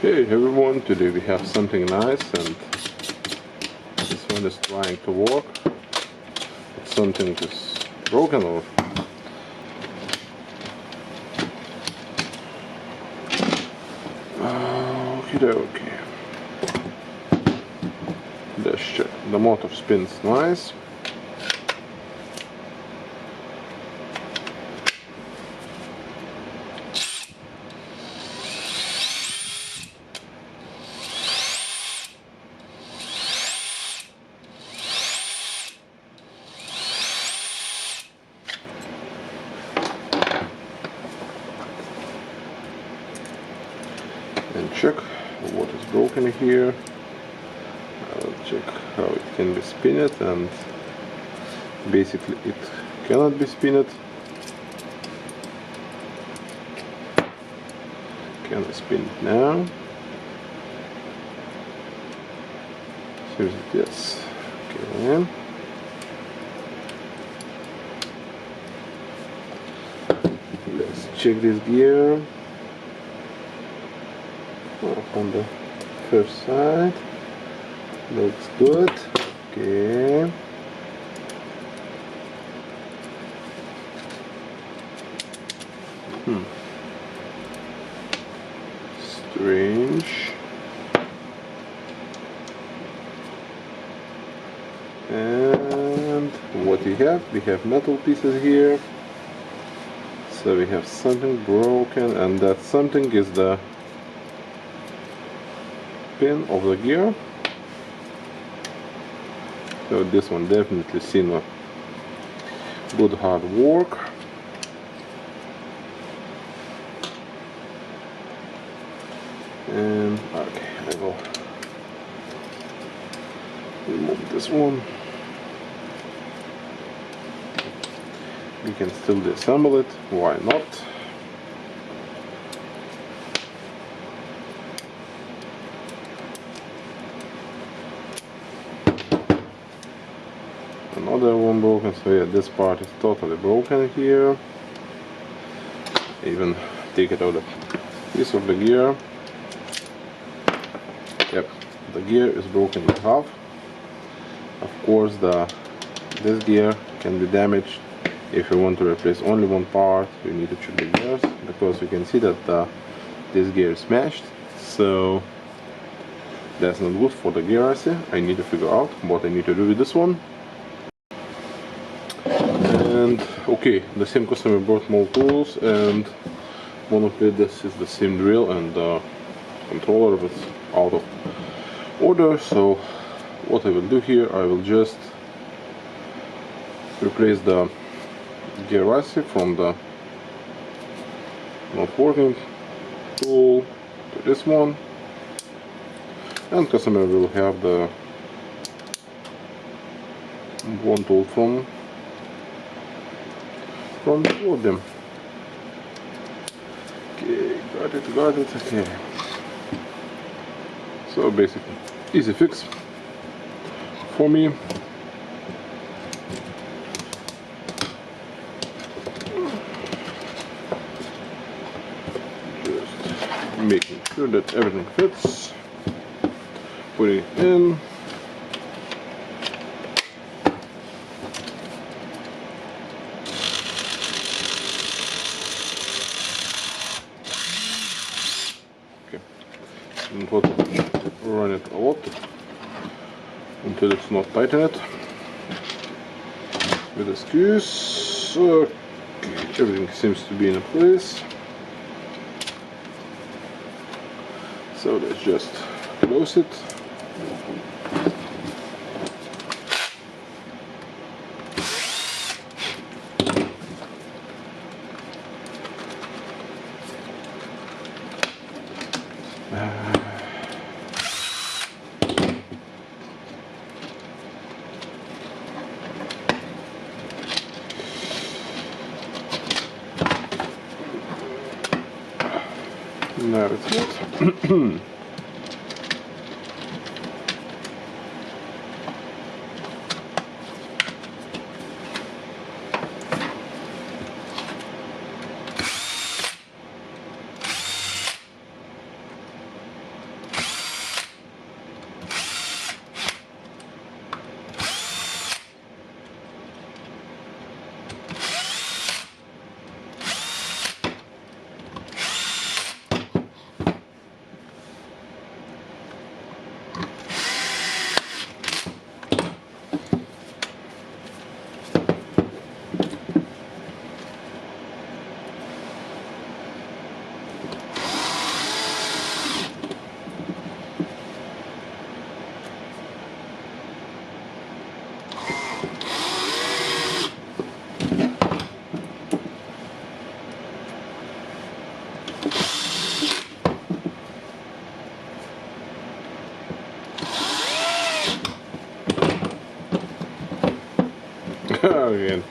Hey everyone, today we have something nice, and this one is trying to work. Something is broken or okay. Let's check. The motor spins nice. And check what is broken here. I'll check how it can be spinned, and basically it cannot be spinned. Can I spin it now? Seems that yes. Okay. Let's check this gear. On the first side, looks good. Okay. Strange. And what we have metal pieces here. So we have something broken, and that something is the pin of the gear. So this one definitely seen a good hard work. And okay, I will remove this one. We can still disassemble it, why not? Another one broken, so yeah, this part is totally broken here. Even take it out of the piece of the gear. Yep, the gear is broken in half. Of course, this gear can be damaged. If you want to replace only one part, you need to check the gears, because you can see that this gear is smashed. So that's not good for the gear IC. I need to figure out what I need to do with this one. And okay, the same customer brought more tools, and one of this is the same drill, and the controller was out of order. So what I will do here, I will just replace the gear IC from the not working tool to this one, and customer will have the one tool from two of them. Okay, got it, okay. So basically, easy fix for me. Just making sure that everything fits, putting it in. And run it a lot until it's not tightened with the screws. Okay, everything seems to be in place. So let's just close it. Now it's not.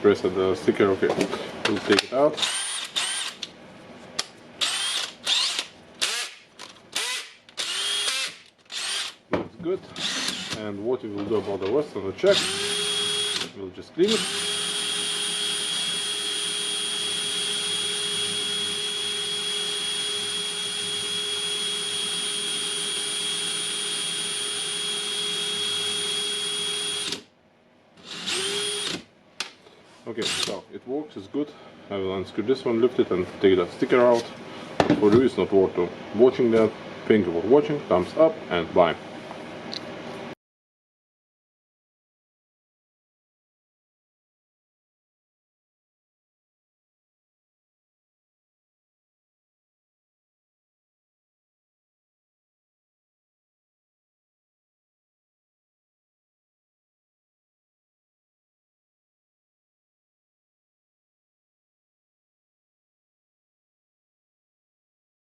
press the sticker. Okay, we'll take it out. That's good. And what we will do about the rest of the check, we'll just clean it. Okay, so it works, it's good. I will unscrew this one, lift it and take the sticker out. But for you it's not worth watching that. Thank you for watching, thumbs up and bye.